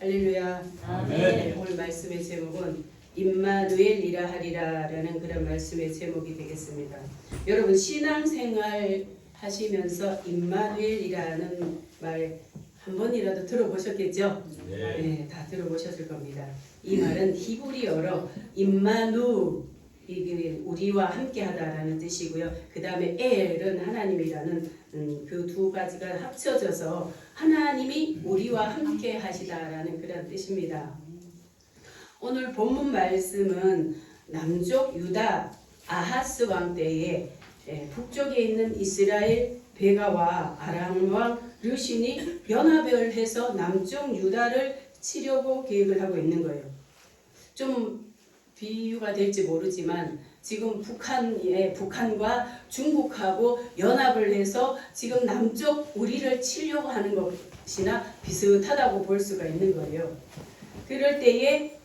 할렐루야. 아멘. 오늘 말씀의 제목은 임마누엘이라 하리라라는 그런 말씀의 제목이 되겠습니다. 여러분 신앙생활 하시면서 임마누엘이라는 말 한 번이라도 들어보셨겠죠? 네, 다 들어보셨을 겁니다. 이 말은 히브리어로 임마누, 이게 우리와 함께하다라는 뜻이고요. 그 다음에 엘은 하나님이라는 그 두 가지가 합쳐져서 하나님이 우리와 함께하시다라는 그런 뜻입니다. 오늘 본문 말씀은 남쪽 유다 아하스 왕 때에 북쪽에 있는 이스라엘 베가와 아람 왕 르신이 연합을 해서 남쪽 유다를 치려고 계획을 하고 있는 거예요. 좀 비유가 될지 모르지만 지금 북한과 중국하고 연합을 해서 지금 남쪽 우리를 치려고 하는 것이나 비슷하다고 볼 수가 있는 거예요. 그럴 때에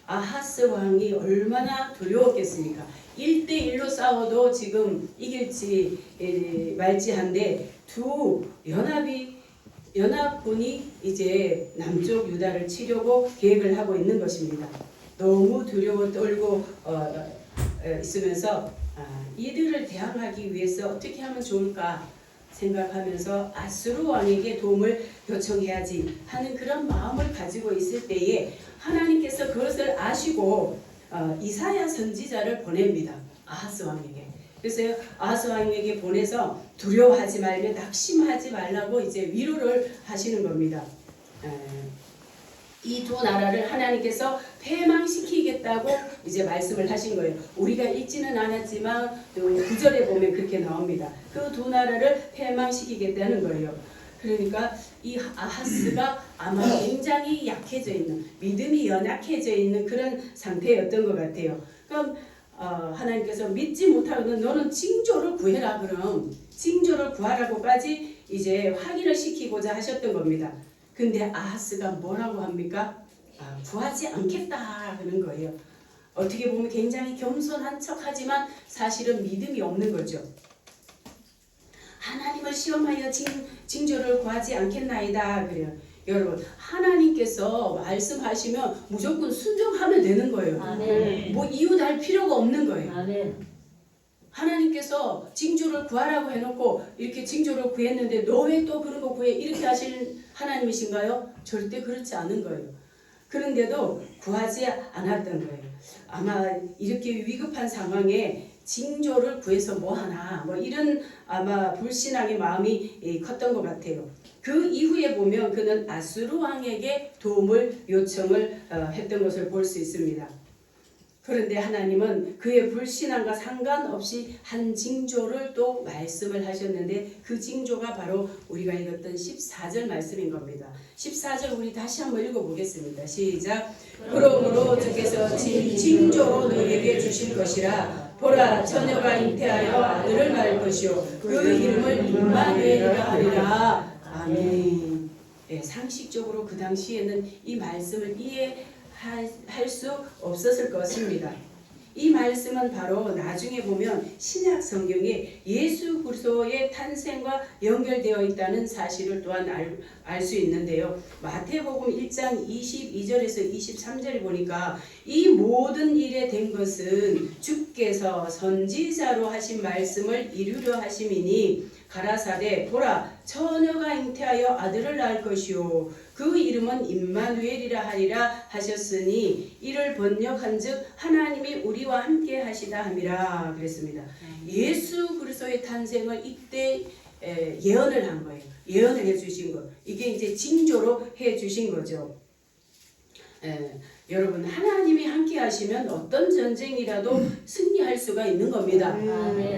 아하스 왕이 얼마나 두려웠겠습니까? 1대1로 싸워도 지금 이길지 말지한데 두 연합군이 이제 남쪽 유다를 치려고 계획을 하고 있는 것입니다. 너무 두려워 떨고 있으면서 이들을 대항하기 위해서 어떻게 하면 좋을까 생각하면서 아수르 왕에게 도움을 요청해야지 하는 그런 마음을 가지고 있을 때에 하나님께서 그것을 아시고 이사야 선지자를 보냅니다. 아하스 왕에게. 그래서 아하스 왕에게 보내서 두려워하지 말며 낙심하지 말라고 이제 위로를 하시는 겁니다. 이 두 나라를 하나님께서 패망시키겠다고 이제 말씀을 하신 거예요. 우리가 읽지는 않았지만 9절에 보면 그렇게 나옵니다. 그 두 나라를 패망시키겠다는 거예요. 그러니까 이 아하스가 아마 굉장히 약해져 있는, 믿음이 연약해져 있는 그런 상태였던 것 같아요. 그럼 하나님께서 믿지 못하거든 너는 징조를 구해라. 그럼 징조를 구하라고까지 이제 확인을 시키고자 하셨던 겁니다. 근데 아하스가 뭐라고 합니까? 구하지 않겠다 하는 거예요. 어떻게 보면 굉장히 겸손한 척하지만 사실은 믿음이 없는 거죠. 하나님을 시험하여 징조를 구하지 않겠나이다 그래요. 여러분 하나님께서 말씀하시면 무조건 순종하면 되는 거예요. 아멘. 뭐 이유 달 필요가 없는 거예요. 아멘. 하나님께서 징조를 구하라고 해놓고 이렇게 징조를 구했는데 너 왜 또 그런 거 구해? 이렇게 하시는 하나님이신가요? 절대 그렇지 않은 거예요. 그런데도 구하지 않았던 거예요. 아마 이렇게 위급한 상황에 징조를 구해서 뭐 하나 뭐 이런 아마 불신앙의 마음이 컸던 것 같아요. 그 이후에 보면 그는 아수르 왕에게 도움을 요청을 했던 것을 볼 수 있습니다. 그런데 하나님은 그의 불신앙과 상관없이 한 징조를 또 말씀을 하셨는데 그 징조가 바로 우리가 읽었던 14절 말씀인 겁니다. 14절 우리 다시 한번 읽어보겠습니다. 시작. 그러므로 주께서 징조로 너에게 주실 것이라. 보라 처녀가 잉태하여 아들을 낳을 것이요 그 이름을 임마누엘이라 하리라. 아멘. 네, 상식적으로 그 당시에는 이 말씀을 이해할 수 없었을 것입니다. 이 말씀은 바로 나중에 보면 신약 성경에 예수 그리스도의 탄생과 연결되어 있다는 사실을 또한 알 수 있는데요. 마태복음 1장 22절에서 23절을 보니까 이 모든 일에 된 것은 주께서 선지자로 하신 말씀을 이루려 하심이니 가라사대 보라 처녀가 잉태하여 아들을 낳을 것이요 그 이름은 임마누엘이라 하리라 하셨으니 이를 번역한즉 하나님이 우리와 함께 하시다 함이라 그랬습니다. 예수 그리스도의 탄생을 이때 예언을 한 거예요. 예언을 해주신 거. 이게 이제 징조로 해주신 거죠. 여러분 하나님이 함께 하시면 어떤 전쟁이라도 승리할 수가 있는 겁니다.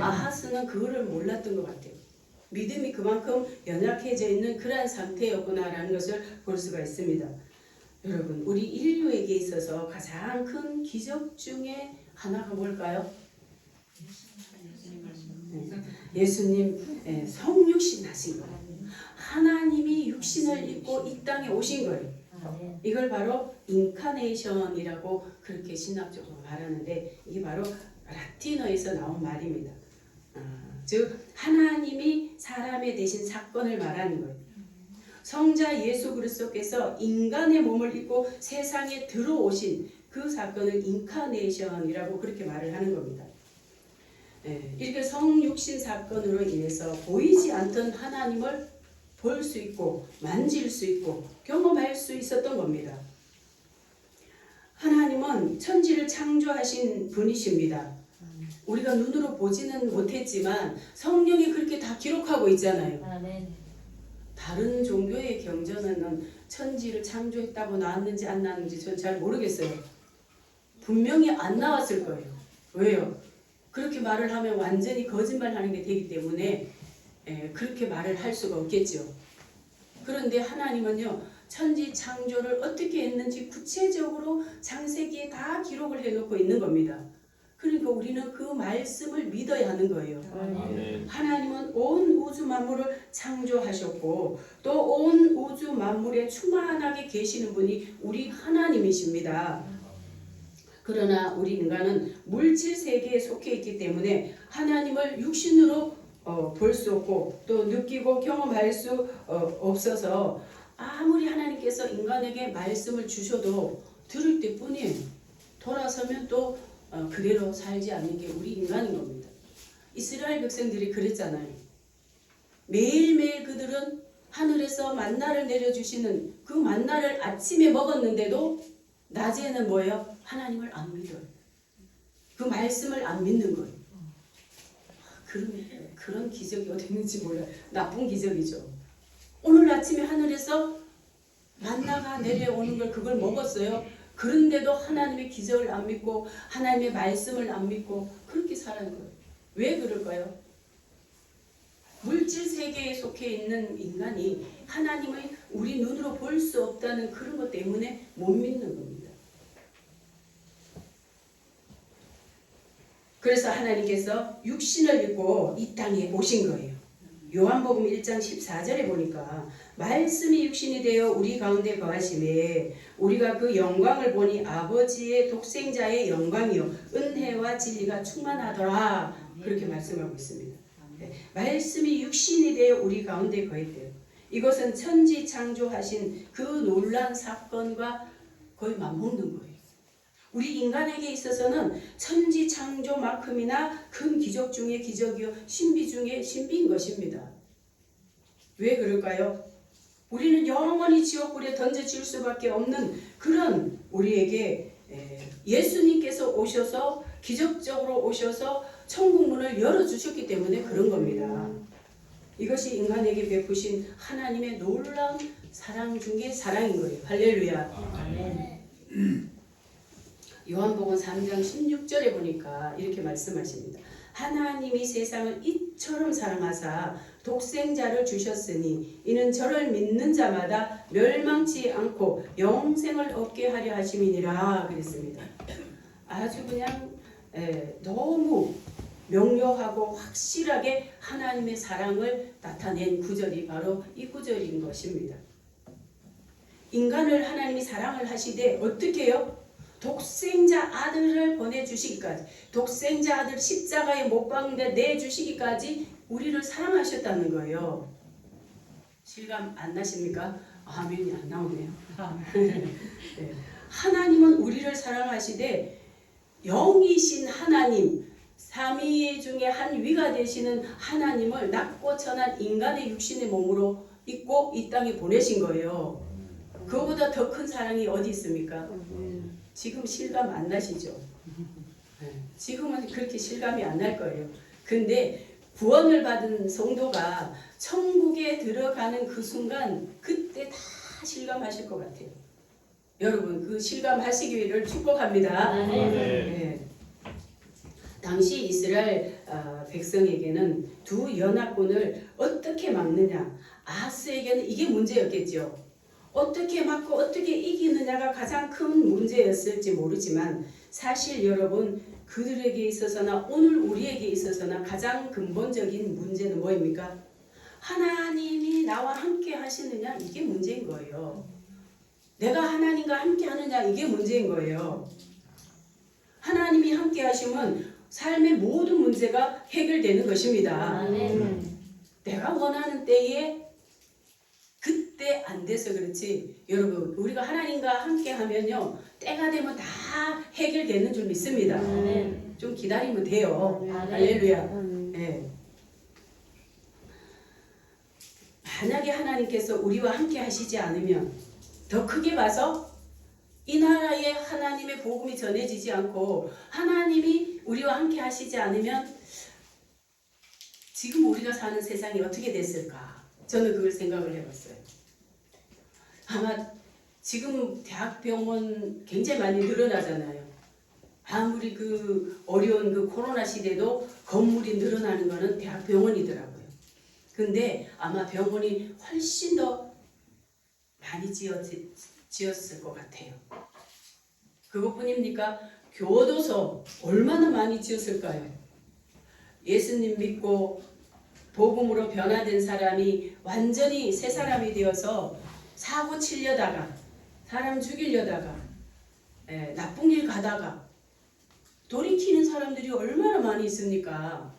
아하스는 그거를 몰랐던 것 같아요. 믿음이 그만큼 연약해져 있는 그러한 상태였구나라는 것을 볼 수가 있습니다. 여러분 우리 인류에게 있어서 가장 큰 기적 중에 하나가 뭘까요? 예수님 성육신 하신 거예요. 하나님이 육신을 입고 이 땅에 오신 거예요. 이걸 바로 인카네이션이라고 그렇게 신학적으로 말하는데 이게 바로 라틴어에서 나온 말입니다. 즉 하나님이 사람에 대신 사건을 말하는 거예요. 성자 예수 그리스도께서 인간의 몸을 입고 세상에 들어오신 그 사건을 인카네이션이라고 그렇게 말을 하는 겁니다. 이렇게 성육신 사건으로 인해서 보이지 않던 하나님을 볼 수 있고 만질 수 있고 경험할 수 있었던 겁니다. 하나님은 천지를 창조하신 분이십니다. 우리가 눈으로 보지는 못했지만 성경이 그렇게 다 기록하고 있잖아요. 다른 종교의 경전에는 천지를 창조했다고 나왔는지 안 나왔는지 저는 잘 모르겠어요. 분명히 안 나왔을 거예요. 왜요? 그렇게 말을 하면 완전히 거짓말하는 게 되기 때문에 그렇게 말을 할 수가 없겠죠. 그런데 하나님은요, 천지 창조를 어떻게 했는지 구체적으로 창세기에 다 기록을 해놓고 있는 겁니다. 그러니까 우리는 그 말씀을 믿어야 하는 거예요. 하나님은 온 우주 만물을 창조하셨고 또 온 우주 만물에 충만하게 계시는 분이 우리 하나님이십니다. 그러나 우리 인간은 물질 세계에 속해 있기 때문에 하나님을 육신으로 볼 수 없고 또 느끼고 경험할 수 없어서 아무리 하나님께서 인간에게 말씀을 주셔도 들을 때뿐이에요. 돌아서면 또 그대로 살지 않는 게 우리 인간인 겁니다. 이스라엘 백성들이 그랬잖아요. 매일매일 그들은 하늘에서 만나를 내려주시는 그 만나를 아침에 먹었는데도 낮에는 뭐예요? 하나님을 안 믿어요. 그 말씀을 안 믿는 거예요. 그런 기적이 어디 있는지 몰라요. 나쁜 기적이죠. 오늘 아침에 하늘에서 만나가 내려오는 걸 그걸 먹었어요. 그런데도 하나님의 기적을 안 믿고 하나님의 말씀을 안 믿고 그렇게 살아는 거예요. 왜 그럴까요? 물질 세계에 속해 있는 인간이 하나님을 우리 눈으로 볼 수 없다는 그런 것 때문에 못 믿는 겁니다. 그래서 하나님께서 육신을 입고 이 땅에 오신 거예요. 요한복음 1장 14절에 보니까 말씀이 육신이 되어 우리 가운데 거하심에 우리가 그 영광을 보니 아버지의 독생자의 영광이요 은혜와 진리가 충만하더라 그렇게 말씀하고 있습니다. 말씀이 육신이 되어 우리 가운데 거했대요. 이것은 천지 창조하신 그 놀란 사건과 거의 맞먹는 거예요. 우리 인간에게 있어서는 천지 창조만큼이나 큰 기적 중에 기적이요 신비 중에 신비인 것입니다. 왜 그럴까요? 우리는 영원히 지옥불에 던져질 수밖에 없는 그런 우리에게 예수님께서 오셔서 기적적으로 오셔서 천국문을 열어주셨기 때문에 그런 겁니다. 이것이 인간에게 베푸신 하나님의 놀라운 사랑 중에 사랑인 거예요. 할렐루야. 아멘. 요한복음 3장 16절에 보니까 이렇게 말씀하십니다. 하나님이 세상을 이처럼 사랑하사 독생자를 주셨으니 이는 저를 믿는 자마다 멸망치 않고 영생을 얻게 하려 하심이니라 그랬습니다. 아주 그냥 너무 명료하고 확실하게 하나님의 사랑을 나타낸 구절이 바로 이 구절인 것입니다. 인간을 하나님이 사랑을 하시되 어떻게 해요? 독생자 아들을 보내주시기까지 독생자 아들 십자가에 못 박는데 내주시기까지 우리를 사랑하셨다는 거예요. 실감 안 나십니까? 아멘이 안 나오네요. 네. 하나님은 우리를 사랑하시되 영이신 하나님 삼위 중에 한 위가 되시는 하나님을 낮고 천한 인간의 육신의 몸으로 입고 이 땅에 보내신 거예요. 그거보다 더 큰 사랑이 어디 있습니까? 지금 실감 안 나시죠? 지금은 그렇게 실감이 안 날 거예요. 근데 구원을 받은 성도가 천국에 들어가는 그 순간 그때 다 실감하실 것 같아요. 여러분 그 실감하시기를 축복합니다. 네. 당시 이스라엘 백성에게는 두 연합군을 어떻게 막느냐 아하스에게는 이게 문제였겠죠. 어떻게 막고 어떻게 이기느냐가 가장 큰 문제였을지 모르지만 사실 여러분 그들에게 있어서나 오늘 우리에게 있어서나 가장 근본적인 문제는 뭐입니까? 하나님이 나와 함께 하시느냐 이게 문제인 거예요. 내가 하나님과 함께 하느냐 이게 문제인 거예요. 하나님이 함께 하시면 삶의 모든 문제가 해결되는 것입니다. 내가 원하는 때에 그때 절대 안 돼서 그렇지. 여러분, 우리가 하나님과 함께 하면요, 때가 되면 다 해결되는 줄 믿습니다. 좀 기다리면 돼요. 할렐루야. 네. 만약에 하나님께서 우리와 함께 하시지 않으면, 더 크게 봐서 이 나라에 하나님의 복음이 전해지지 않고 하나님이 우리와 함께 하시지 않으면 지금 우리가 사는 세상이 어떻게 됐을까? 저는 그걸 생각을 해봤어요. 아마 지금 대학병원 굉장히 많이 늘어나잖아요. 아무리 그 어려운 그 코로나 시대도 건물이 늘어나는 거는 대학병원이더라고요. 근데 아마 병원이 훨씬 더 많이 지었을 것 같아요. 그것뿐입니까? 교도소 얼마나 많이 지었을까요? 예수님 믿고 복음으로 변화된 사람이 완전히 새 사람이 되어서 사고 치려다가 사람 죽이려다가 나쁜 길 가다가 돌이키는 사람들이 얼마나 많이 있습니까?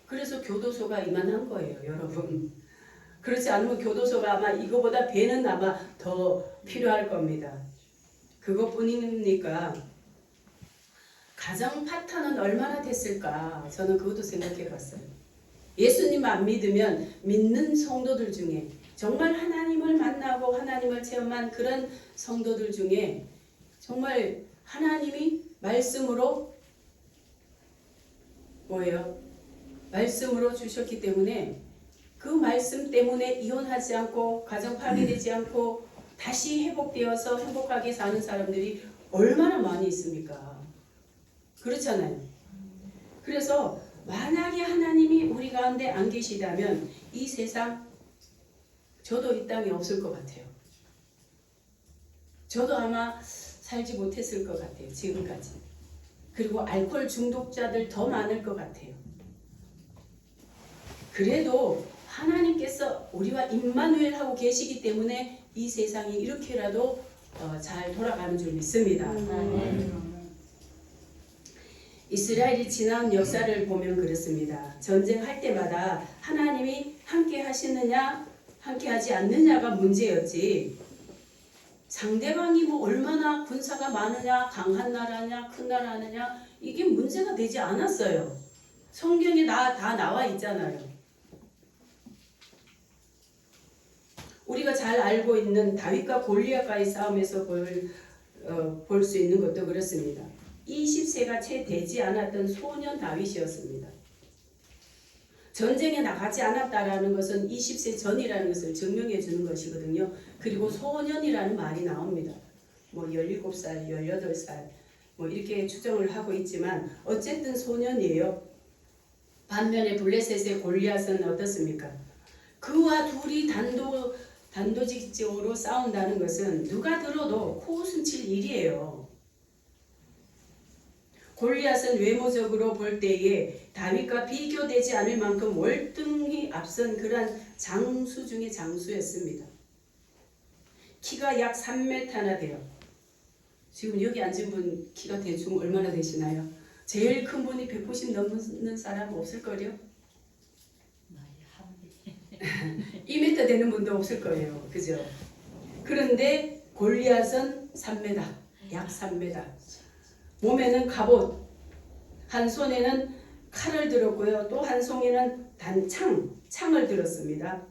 그래서 교도소가 이만한 거예요, 여러분. 그렇지 않으면 교도소가 아마 이거보다 배는 아마 더 필요할 겁니다. 그것뿐입니까? 가정 파탄은 얼마나 됐을까? 저는 그것도 생각해 봤어요. 예수님 안 믿으면 믿는 성도들 중에 정말 하나님을 만나고 하나님을 체험한 그런 성도들 중에 정말 하나님이 말씀으로 말씀으로 주셨기 때문에 그 말씀 때문에 이혼하지 않고 가정 파괴되지 않고 다시 회복되어서 행복하게 사는 사람들이 얼마나 많이 있습니까? 그렇잖아요. 그래서 만약에 하나님이 우리 가운데 안 계시다면 이 세상 저도 이 땅에 없을 것 같아요. 저도 아마 살지 못했을 것 같아요. 지금까지. 그리고 알코올 중독자들 더 많을 것 같아요. 그래도 하나님께서 우리와 임마누엘 하고 계시기 때문에 이 세상이 이렇게라도 잘 돌아가는 줄 믿습니다. 이스라엘이 지난 역사를 보면 그렇습니다. 전쟁할 때마다 하나님이 함께 하시느냐 함께 하지 않느냐가 문제였지, 상대방이 뭐 얼마나 군사가 많으냐 강한 나라냐 큰 나라느냐 이게 문제가 되지 않았어요. 성경에 다 나와 있잖아요. 우리가 잘 알고 있는 다윗과 골리앗과의 싸움에서 볼 수 있는 것도 그렇습니다. 20세가 채 되지 않았던 소년 다윗이었습니다. 전쟁에 나가지 않았다라는 것은 20세 전이라는 것을 증명해 주는 것이거든요. 그리고 소년이라는 말이 나옵니다. 뭐 17살, 18살 뭐 이렇게 추정을 하고 있지만 어쨌든 소년이에요. 반면에 블레셋의 골리앗은 어떻습니까? 그와 둘이 단도직입적으로 싸운다는 것은 누가 들어도 코웃음 칠 일이에요. 골리앗은 외모적으로 볼 때에 다윗과 비교되지 않을 만큼 월등히 앞선 그러한 장수 중의 장수였습니다. 키가 약 3m나 돼요. 지금 여기 앉은 분 키가 대충 얼마나 되시나요? 제일 큰 분이 190 넘는 사람 없을걸요? 2m 되는 분도 없을 거예요. 그죠? 그런데 골리앗은 3m, 약 3m. 몸에는 갑옷, 한 손에는 칼을 들었고요. 또 한 손에는 창을 들었습니다.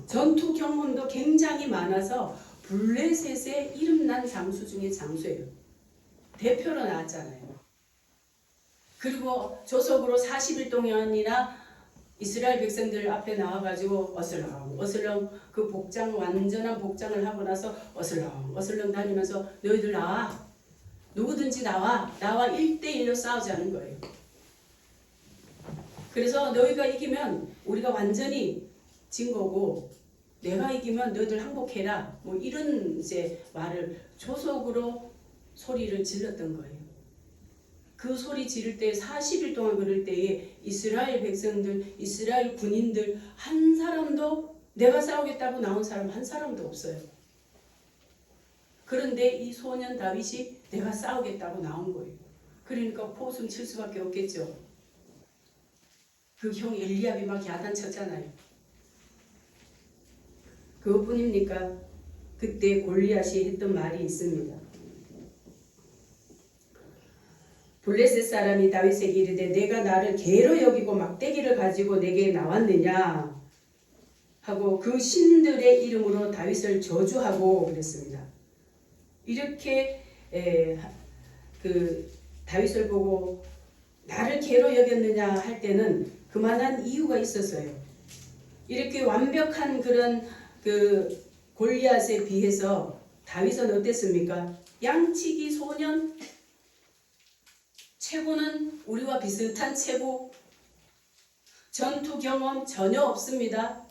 전투 경험도 굉장히 많아서 블레셋의 이름난 장수 중에 장수예요. 대표로 나왔잖아요. 그리고 조석으로 40일 동안이나 이스라엘 백성들 앞에 나와가지고 어슬렁 그 완전한 복장을 하고 나서 어슬렁 다니면서 너희들 나와, 누구든지 나와 1대1로 싸우자는 거예요. 그래서 너희가 이기면 우리가 완전히 진 거고, 내가 이기면 너희들 항복해라, 뭐 이런 이제 말을 조속으로 소리를 질렀던 거예요. 그 소리 지를 때 40일 동안 그럴 때에 이스라엘 백성들, 이스라엘 군인들 한 사람도 내가 싸우겠다고 나온 사람 한 사람도 없어요. 그런데 이 소년 다윗이 내가 싸우겠다고 나온 거예요. 그러니까 포숨 칠 수밖에 없겠죠. 그 형 엘리압이 막 야단쳤잖아요. 그것뿐입니까? 그때 골리앗이 했던 말이 있습니다. 블레셋 사람이 다윗에게 이르되 내가 나를 개로 여기고 막대기를 가지고 내게 나왔느냐 하고 그 신들의 이름으로 다윗을 저주하고 그랬습니다. 이렇게 그 다윗을 보고 나를 개로 여겼느냐 할 때는 그만한 이유가 있었어요. 이렇게 완벽한 그런 그 골리앗에 비해서 다윗은 어땠습니까? 양치기 소년, 체구는 우리와 비슷한 체구, 전투 경험 전혀 없습니다.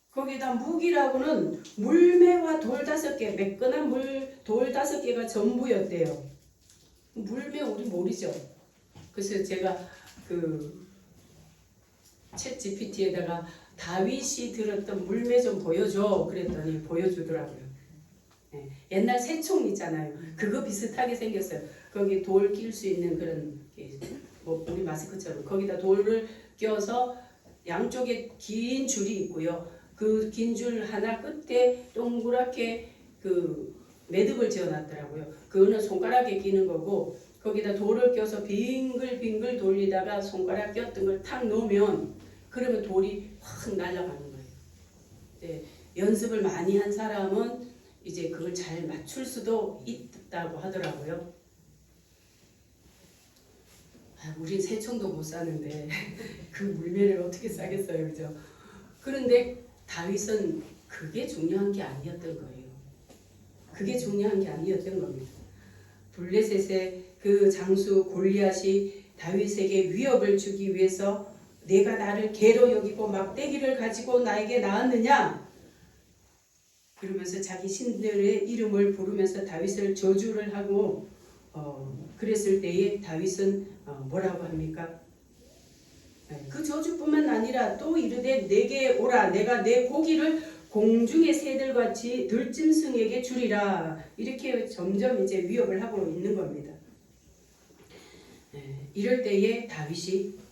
거기다 무기라고는 물매와 돌 5개, 매끈한 돌 5개가 전부였대요. 물매 우리 모르죠. 그래서 제가 그 챗 GPT에다가 다윗이 들었던 물매 좀 보여줘 그랬더니 보여주더라고요. 네. 옛날 새총 있잖아요. 그거 비슷하게 생겼어요. 거기 돌 낄 수 있는 그런 뭐 우리 마스크처럼 거기다 돌을 껴서 양쪽에 긴 줄이 있고요. 그 긴 줄 하나 끝에 동그랗게 그 매듭을 지어놨더라고요. 그거는 손가락에 끼는 거고 거기다 돌을 껴서 빙글빙글 돌리다가 손가락 꼈던 걸 탁 놓으면 그러면 돌이 확 날아가는 거예요. 네, 연습을 많이 한 사람은 이제 그걸 잘 맞출 수도 있다고 하더라고요. 우린 새총도 못 사는데 그 물매를 어떻게 싸겠어요, 그죠? 그런데 다윗은 그게 중요한 게 아니었던 거예요. 그게 중요한 게 아니었던 겁니다. 블레셋의 그 장수 골리앗이 다윗에게 위협을 주기 위해서 내가 나를 개로 여기고 막대기를 가지고 나에게 나왔느냐? 그러면서 자기 신들의 이름을 부르면서 다윗을 저주를 하고 그랬을 때에 다윗은 뭐라고 합니까? 그 저주뿐만 아니라 또 이르되 내게 오라 내가 내 고기를 공중의 새들같이 들짐승에게 주리라 이렇게 점점 이제 위협을 하고 있는 겁니다. 이럴 때에 다윗이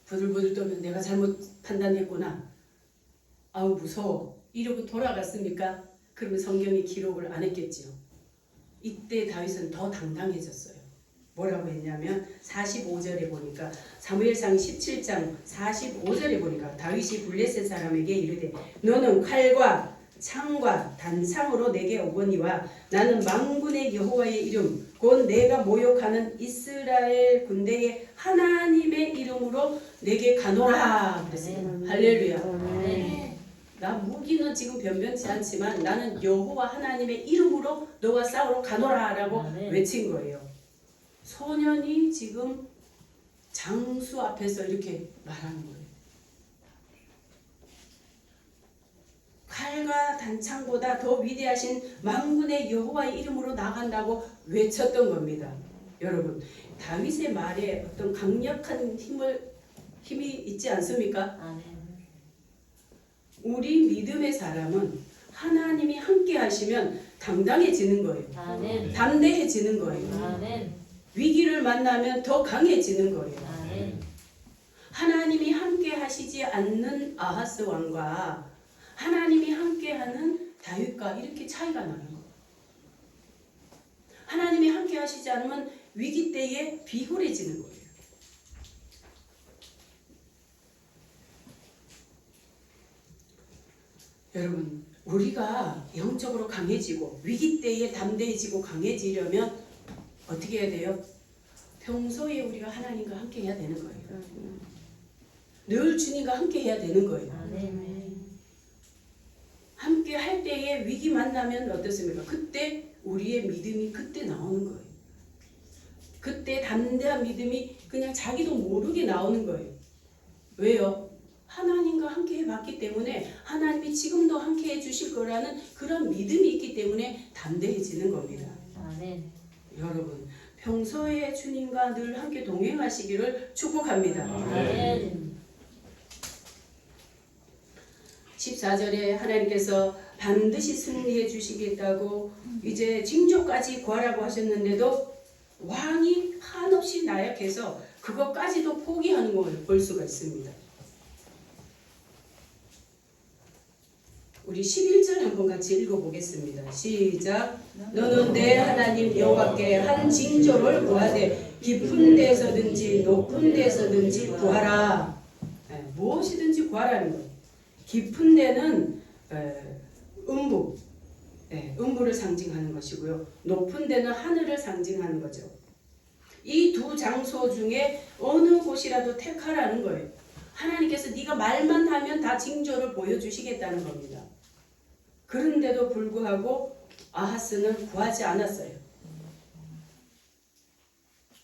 부들부들 떨면 내가 잘못 판단했구나. 아우 무서워. 이러고 돌아갔습니까? 그러면 성경이 기록을 안 했겠지요. 이때 다윗은 더 당당해졌어요. 뭐라고 했냐면 45절에 보니까 사무엘상 17장 45절에 보니까 다윗이 블레셋 사람에게 이르되 너는 칼과 창과 단창으로 내게 오거니와 나는 만군의 여호와의 이름 곧 내가 모욕하는 이스라엘 군대의 하나님의 이름으로 내게 가노라 그랬어요. 할렐루야. 나 무기는 지금 변변치 않지만 나는 여호와 하나님의 이름으로 너와 싸우러 가노라 라고 외친 거예요. 소년이 지금 장수 앞에서 이렇게 말하는 거예요. 칼과 단창보다 더 위대하신 만군의 여호와의 이름으로 나간다고 외쳤던 겁니다. 여러분, 다윗의 말에 어떤 강력한 힘이 있지 않습니까? 우리 믿음의 사람은 하나님이 함께 하시면 당당해지는 거예요. 담대해지는 거예요. 위기를 만나면 더 강해지는 거예요. 하나님이 함께 하시지 않는 아하스 왕과 하나님이 함께하는 다윗과 이렇게 차이가 나는 거예요. 하나님이 함께 하시지 않으면 위기 때에 비굴해지는 거예요. 여러분, 우리가 영적으로 강해지고 위기 때에 담대해지고 강해지려면 어떻게 해야 돼요? 평소에 우리가 하나님과 함께 해야 되는 거예요. 늘 주님과 함께 해야 되는 거예요. 함께 할 때에 위기 만나면 어떻습니까? 그때 우리의 믿음이 그때 나오는 거예요. 그때 담대한 믿음이 그냥 자기도 모르게 나오는 거예요. 왜요? 하나님과 함께 해봤기 때문에 하나님이 지금도 함께 해주실 거라는 그런 믿음이 있기 때문에 담대해지는 겁니다. 여러분, 평소에 주님과 늘 함께 동행하시기를 축복합니다. 14절에 하나님께서 반드시 승리해 주시겠다고 이제 징조까지 구하라고 하셨는데도 왕이 한없이 나약해서 그것까지도 포기하는 걸 볼 수가 있습니다. 우리 11절 한번 같이 읽어보겠습니다. 시작. 너는 내 하나님 여호와께 한 징조를 구하되 깊은 데서든지 높은 데서든지 구하라. 무엇이든지 구하라는 거예요. 깊은 데는 음부, 음부를 상징하는 것이고요. 높은 데는 하늘을 상징하는 거죠. 이 두 장소 중에 어느 곳이라도 택하라는 거예요. 하나님께서 네가 말만 하면 다 징조를 보여주시겠다는 겁니다. 그런데도 불구하고 아하스는 구하지 않았어요.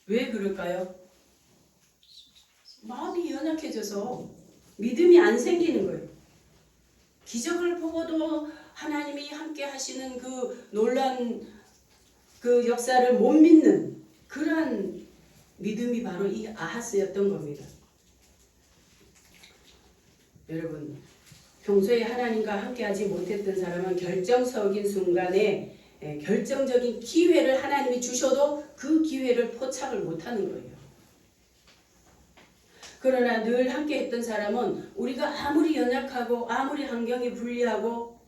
왜 그럴까요? 마음이 연약해져서 믿음이 안 생기는 거예요. 기적을 보고도 하나님이 함께 하시는 그 놀란 그 역사를 못 믿는 그러한 믿음이 바로 이 아하스였던 겁니다. 여러분, 평소에 하나님과 함께하지 못했던 사람은 결정적인 순간에 결정적인 기회를 하나님이 주셔도 그 기회를 포착을 못하는 거예요. 그러나 늘 함께했던 사람은 우리가 아무리 연약하고 아무리 환경이 불리하고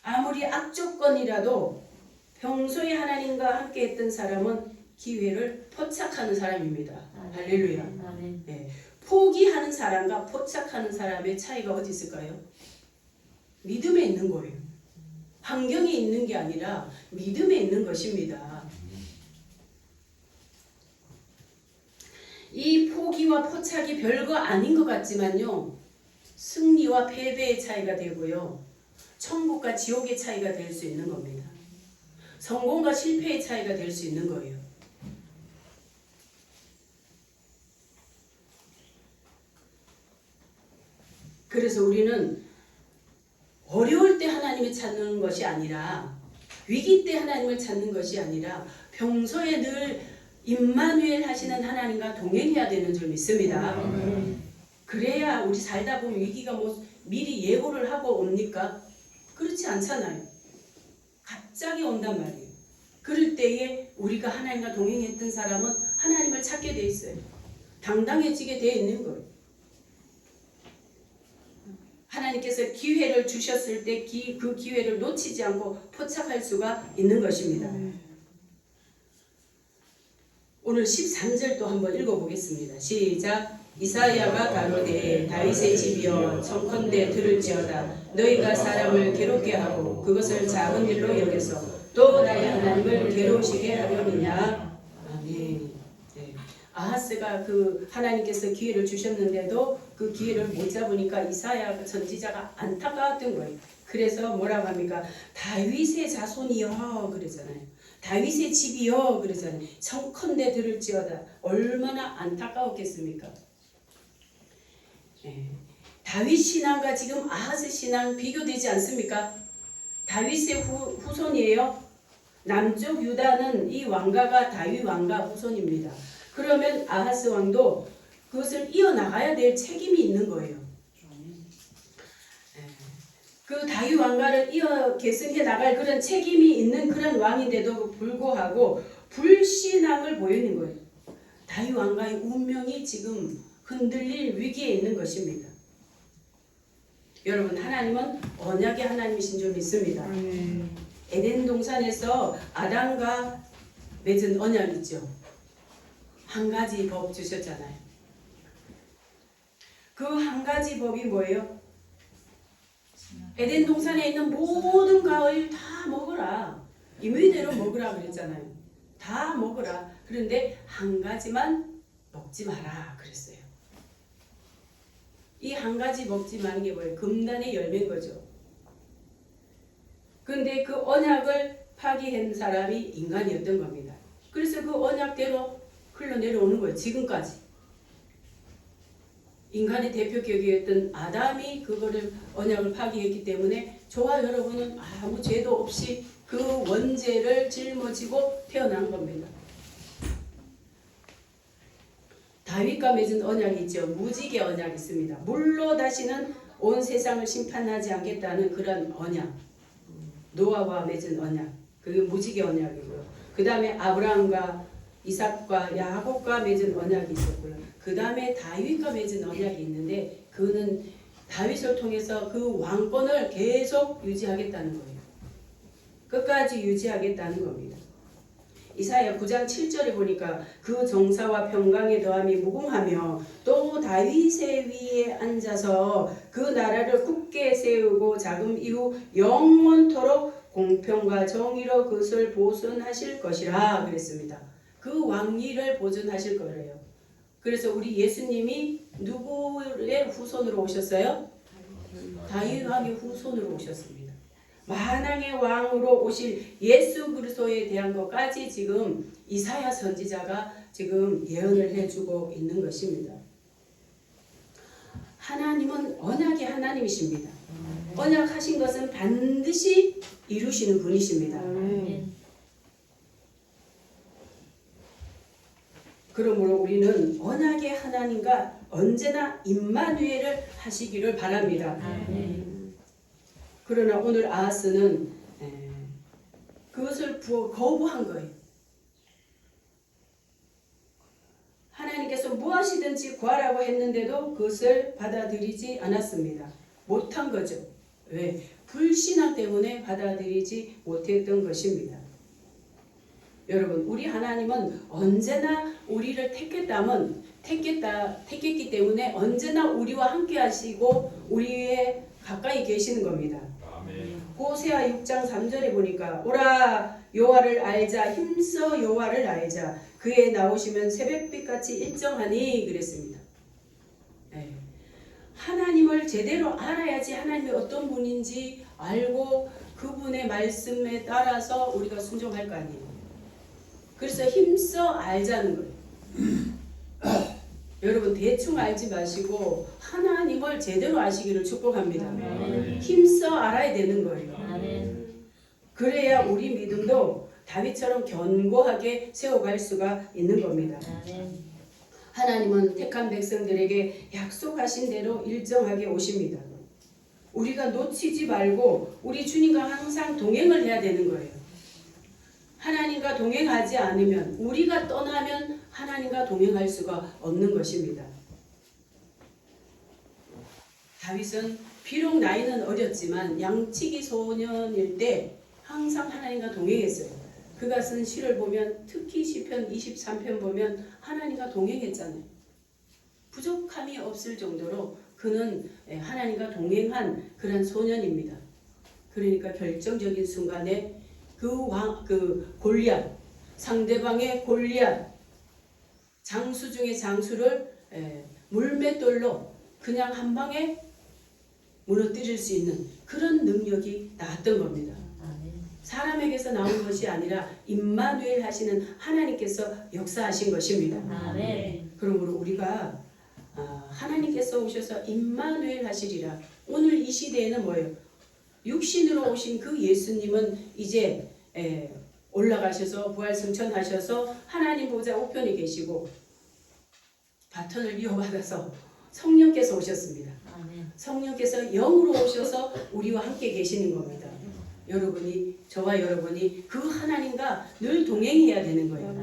아무리 악조건이라도 평소에 하나님과 함께했던 사람은 기회를 포착하는 사람입니다. 할렐루야. 네. 포기하는 사람과 포착하는 사람의 차이가 어디 있을까요? 믿음에 있는 거예요. 환경에 있는 게 아니라 믿음에 있는 것입니다. 이 포기와 포착이 별거 아닌 것 같지만요. 승리와 패배의 차이가 되고요. 천국과 지옥의 차이가 될 수 있는 겁니다. 성공과 실패의 차이가 될 수 있는 거예요. 그래서 우리는 어려울 때 하나님을 찾는 것이 아니라 위기 때 하나님을 찾는 것이 아니라 평소에 늘 임마누엘 하시는 하나님과 동행해야 되는 줄 믿습니다. 그래야 우리 살다 보면 위기가 뭐 미리 예고를 하고 옵니까? 그렇지 않잖아요. 갑자기 온단 말이에요. 그럴 때에 우리가 하나님과 동행했던 사람은 하나님을 찾게 돼 있어요. 당당해지게 돼 있는 거예요. 하나님께서 기회를 주셨을 때 그 기회를 놓치지 않고 포착할 수가 있는 것입니다. 오늘 13절 또 한번 읽어보겠습니다. 시작. 이사야가 가로되 다윗의 집이여 청컨대 들을지어다. 너희가 사람을 괴롭게 하고 그것을 작은 일로 여겨서 또 나의 하나님을 괴로우시게 하려느냐. 아멘. 네. 아하스가 그 하나님께서 기회를 주셨는데도 그 기회를 못 잡으니까 이사야 선지자가 안타까웠던 거예요. 그래서 뭐라고 합니까? 다윗의 자손이여 그러잖아요. 다윗의 집이여 그러잖아요. 청컨대 들을지어다. 얼마나 안타까웠겠습니까? 네. 다윗 신앙과 지금 아하스 신앙 비교되지 않습니까? 다윗의 후손이에요. 남쪽 유다는 이 왕가가 다윗 왕가 후손입니다. 그러면 아하스 왕도 그것을 이어나가야 될 책임이 있는 거예요. 그 다윗 왕가를 이어 계승해 나갈 그런 책임이 있는 그런 왕인데도 불구하고 불신앙을 보이는 거예요. 다윗 왕가의 운명이 지금 흔들릴 위기에 있는 것입니다. 여러분, 하나님은 언약의 하나님이신 줄 믿습니다. 에덴 동산에서 아담과 맺은 언약 있죠. 한 가지 법 주셨잖아요. 그 한 가지 법이 뭐예요? 에덴 동산에 있는 모든 과일 다 먹어라. 임의대로 먹으라 그랬잖아요. 다 먹어라. 그런데 한 가지만 먹지 마라 그랬어요. 이 한 가지 먹지 마는 게 뭐예요? 금단의 열매인 거죠. 그런데 그 언약을 파기한 사람이 인간이었던 겁니다. 그래서 그 언약대로 흘러내려오는 거예요. 지금까지. 인간의 대표격이었던 아담이 그거를 언약을 파기했기 때문에 저와 여러분은 아무 죄도 없이 그 원죄를 짊어지고 태어난 겁니다. 다윗과 맺은 언약이 있죠. 무지개 언약이 있습니다. 물로 다시는 온 세상을 심판하지 않겠다는 그런 언약. 노아와 맺은 언약. 그게 무지개 언약이고요. 그 다음에 아브라함과 이삭과 야곱과 맺은 언약이 있었고요. 그 다음에 다윗과 맺은 언약이 있는데 그는 다윗을 통해서 그 왕권을 계속 유지하겠다는 거예요. 끝까지 유지하겠다는 겁니다. 이사야 9장 7절에 보니까 그 정사와 평강의 더함이 무궁하며 또 다윗의 위에 앉아서 그 나라를 굳게 세우고 자금 이후 영원토록 공평과 정의로 그것을 보존하실 것이라 그랬습니다. 그 왕위를 보존하실 거래요. 그래서 우리 예수님이 누구의 후손으로 오셨어요? 다윗 왕의 후손으로 오셨습니다. 만왕의 왕으로 오실 예수 그리스도에 대한 것까지 지금 이사야 선지자가 지금 예언을 해주고 있는 것입니다. 하나님은 언약의 하나님이십니다. 언약하신 것은 반드시 이루시는 분이십니다. 그러므로 우리는 언약의 하나님과 언제나 임마누엘을 하시기를 바랍니다. 그러나 오늘 아하스는 그것을 거부한 거예요. 하나님께서 무엇이든지 구하라고 했는데도 그것을 받아들이지 않았습니다. 못한 거죠. 왜? 불신앙 때문에 받아들이지 못했던 것입니다. 여러분, 우리 하나님은 언제나 우리를 택했기 때문에 언제나 우리와 함께 하시고 우리의 가까이 계시는 겁니다. 호세아 6장 3절에 보니까 오라 여호와를 알자 힘써 여호와를 알자 그의 나오시면 새벽빛같이 일정하니 그랬습니다. 하나님을 제대로 알아야지 하나님이 어떤 분인지 알고 그분의 말씀에 따라서 우리가 순종할 거 아니에요. 그래서 힘써 알자는 거예요. 여러분 대충 알지 마시고 하나님을 제대로 아시기를 축복합니다. 힘써 알아야 되는 거예요. 그래야 우리 믿음도 다윗처럼 견고하게 세워갈 수가 있는 겁니다. 하나님은 택한 백성들에게 약속하신 대로 일정하게 오십니다. 우리가 놓치지 말고 우리 주님과 항상 동행을 해야 되는 거예요. 하나님과 동행하지 않으면 우리가 떠나면 하나님과 동행할 수가 없는 것입니다. 다윗은 비록 나이는 어렸지만 양치기 소년일 때 항상 하나님과 동행했어요. 그가 쓴 시를 보면 특히 시편 23편 보면 하나님과 동행했잖아요. 부족함이 없을 정도로 그는 하나님과 동행한 그런 소년입니다. 그러니까 결정적인 순간에 그 골리앗, 상대방의 골리앗, 장수 중의 장수를 물맷돌로 그냥 한 방에 무너뜨릴 수 있는 그런 능력이 나왔던 겁니다. 사람에게서 나온 것이 아니라 임마누엘 하시는 하나님께서 역사하신 것입니다. 그러므로 우리가 하나님께서 오셔서 임마누엘 하시리라. 오늘 이 시대에는 뭐예요? 육신으로 오신 그 예수님은 이제 올라가셔서 부활승천하셔서 하나님 보좌 우편에 계시고 바톤을 이어받아서 성령께서 오셨습니다. 성령께서 영으로 오셔서 우리와 함께 계시는 겁니다. 여러분이 저와 여러분이 그 하나님과 늘 동행해야 되는 거예요.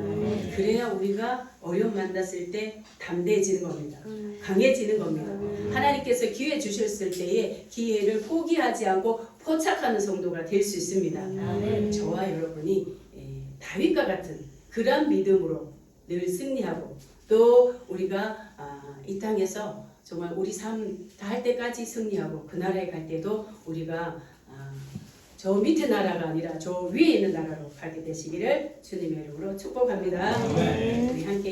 그래야 우리가 어려움 만났을 때 담대해지는 겁니다. 강해지는 겁니다. 하나님께서 기회 주셨을 때에 기회를 포기하지 않고 포착하는 성도가 될 수 있습니다. 저와 여러분이 다윗과 같은 그런 믿음으로 늘 승리하고 또 우리가 이 땅에서 정말 우리 삶 다 할 때까지 승리하고 그 나라에 갈 때도 우리가 저 밑에 나라가 아니라 저 위에 있는 나라로 가게 되시기를 주님의 이름으로 축복합니다. 우리 함께